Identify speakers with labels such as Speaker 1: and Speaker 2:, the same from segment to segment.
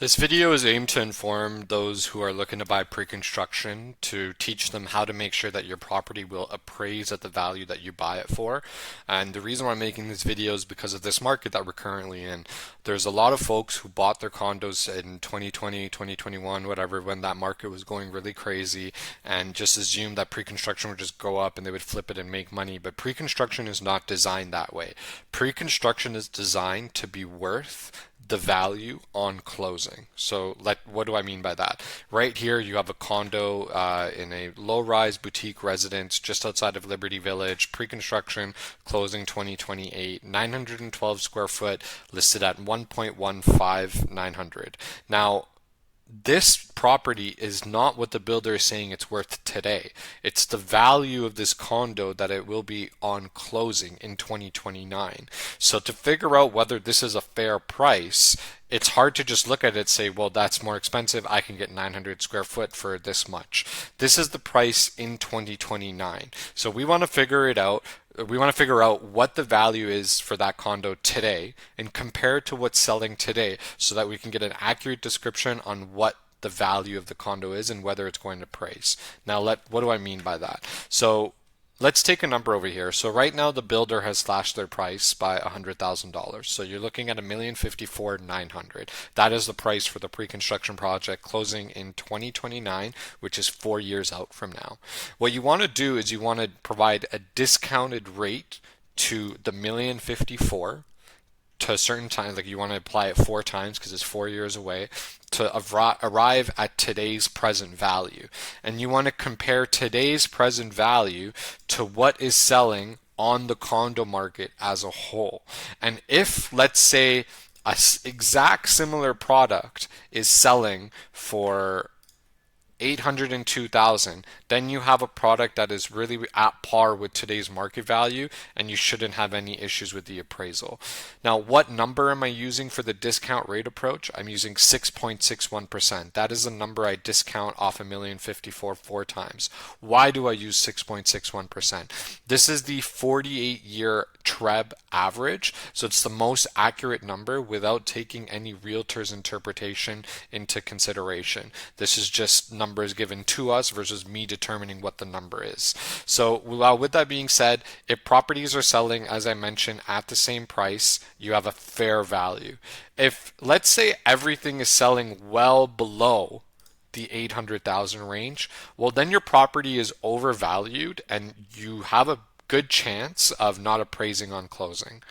Speaker 1: This video is aimed to inform those who are looking to buy pre-construction to teach them how to make sure that your property will appraise at the value that you buy it for. And the reason why I'm making this video is because of this market that we're currently in. There's a lot of folks who bought their condos in 2020, 2021, whatever, when that market was going really crazy and just assumed that pre-construction would just go up and they would flip it and make money. But pre-construction is not designed that way. Pre-construction is designed to be worth the value on closing. So what do I mean by that? Right here you have a condo in a low-rise boutique residence just outside of Liberty Village, pre-construction, closing 2028, 912 square foot, listed at 1.15900. Now, this property is not what the builder is saying it's worth today. It's the value of this condo that it will be on closing in 2029. So to figure out whether this is a fair price, it's hard to just look at it and say, well, that's more expensive. I can get 900 square foot for this much. This is the price in 2029. So we want to figure it out. We want to figure out what the value is for that condo today and compare it to what's selling today so that we can get an accurate description on what the value of the condo is and whether it's going to price. Now, what do I mean by that? So let's take a number over here. So right now the builder has slashed their price by $100,000. So you're looking at $1,054,900. That is the price for the pre-construction project closing in 2029, which is 4 years out from now. What you want to do is you want to provide a discounted rate to the $1,054,000 to a certain time, like you want to apply it 4 times because it's 4 years away to arrive at today's present value. And you want to compare today's present value to what is selling on the condo market as a whole. And if, let's say, a exact similar product is selling for 802,000, then you have a product that is really at par with today's market value and you shouldn't have any issues with the appraisal. Now, what number am I using for the discount rate approach? I'm using 6.61%. That is the number I discount off $1,054,000 4 times. Why do I use 6.61%? This is the 48-year TREB average, so it's the most accurate number without taking any realtor's interpretation into consideration. This is just numbers given to us versus me determining what the number is. So with that being said, if properties are selling, as I mentioned, at the same price, you have a fair value. If, let's say, everything is selling well below the 800,000 range, well, then your property is overvalued and you have a good chance of not appraising on closing.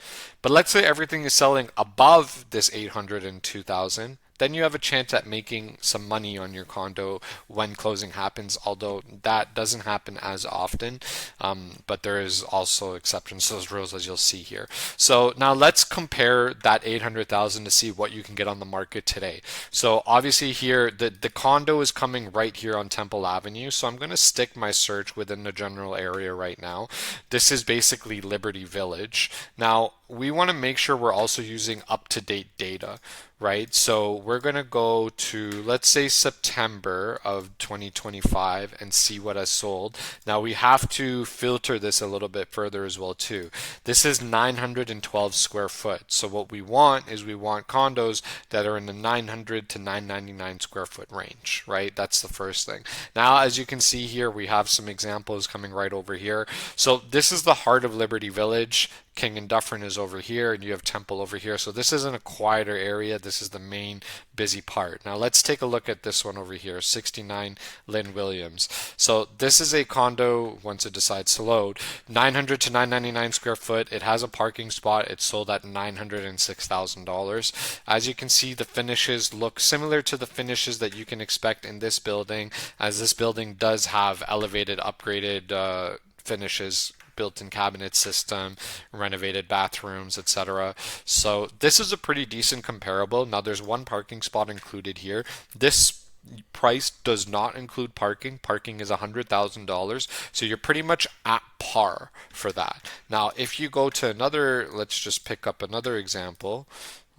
Speaker 1: But let's say everything is selling above this 802,000, then you have a chance at making some money on your condo when closing happens, although that doesn't happen as often. But there is also exceptions to those rules, as you'll see here. So now let's compare that 800,000 to see what you can get on the market today. So obviously here, the condo is coming right here on Temple Avenue. So I'm going to stick my search within the general area right now. This is basically Liberty Village. Now, we want to make sure we're also using up-to-date data, right? So we're going to go to, let's say, September of 2025 and see what has sold. Now we have to filter this a little bit further as well too. This is 912 square foot. So what we want is we want condos that are in the 900 to 999 square foot range, right? That's the first thing. Now, as you can see here, we have some examples coming right over here. So this is the heart of Liberty Village. King and Dufferin is over here, and you have Temple over here. So this isn't a quieter area. This is the main busy part. Now let's take a look at this one over here, 69 Lynn Williams. So this is a condo, once it decides to load, 900 to 999 square foot. It has a parking spot. It's sold at $906,000. As you can see, the finishes look similar to the finishes that you can expect in this building, as this building does have elevated, upgraded finishes, built-in cabinet system, renovated bathrooms, etc. So this is a pretty decent comparable. Now there's one parking spot included here. This price does not include parking. Parking is $100,000, so you're pretty much at par for that. Now if you go to another, let's just pick up another example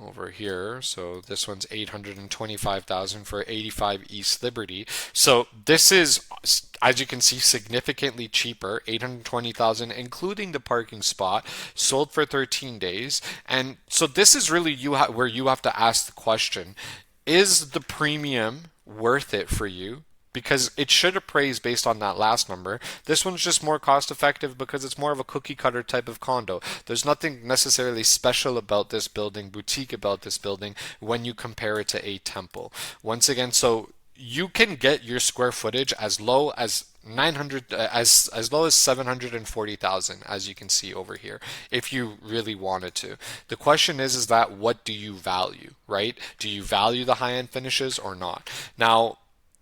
Speaker 1: over here. So this one's $825,000 for 85 East Liberty. So this is, as you can see, significantly cheaper, $820,000, including the parking spot, sold for 13 days. And so this is really where you have to ask the question, is the premium worth it for you? Because it should appraise based on that last number. This one's just more cost effective because it's more of a cookie cutter type of condo. There's nothing necessarily special about this building, boutique about this building when you compare it to a temple. Once again, so you can get your square footage as low as 900 as low as 740,000, as you can see over here, if you really wanted to. The question is that what do you value, right? Do you value the high-end finishes or not? Now,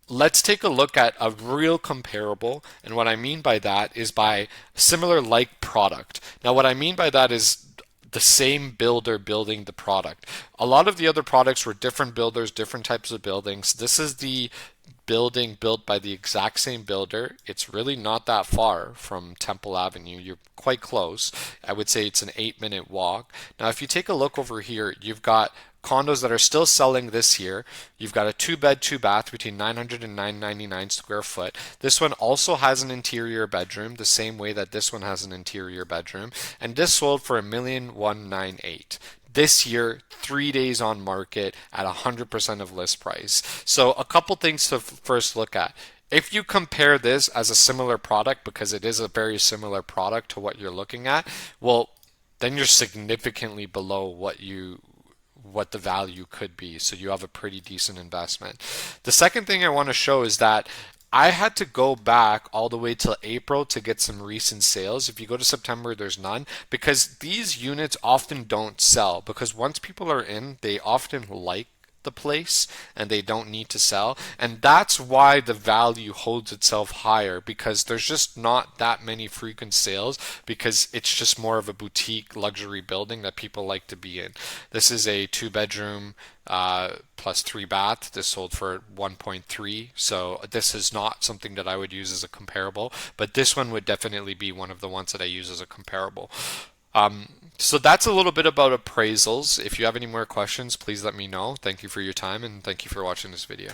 Speaker 1: let's take a look at a real comparable, and what I mean by that is by similar like product. Now, what I mean by that is the same builder building the product. A lot of the other products were different builders, different types of buildings. This is the building built by the exact same builder. It's really not that far from Temple Avenue. You're quite close. I would say it's an 8-minute walk. Now, if you take a look over here, you've got condos that are still selling this year. You've got a 2-bed, 2-bath between 900 and 999 square foot. This one also has an interior bedroom, the same way that this one has an interior bedroom. And this sold for 1,198,000 this year, 3 days on market at 100% of list price. So a couple things to first look at. If you compare this as a similar product, because it is a very similar product to what you're looking at, well, then you're significantly below what the value could be. So you have a pretty decent investment. The second thing I want to show is that I had to go back all the way till April to get some recent sales. If you go to September, there's none because these units often don't sell because once people are in, they often like the place and they don't need to sell. And that's why the value holds itself higher because there's just not that many frequent sales because it's just more of a boutique luxury building that people like to be in. This is a 2-bedroom plus 3 bath. This sold for 1.3. So this is not something that I would use as a comparable, but this one would definitely be one of the ones that I use as a comparable. So that's a little bit about appraisals. If you have any more questions, please let me know. Thank you for your time and thank you for watching this video.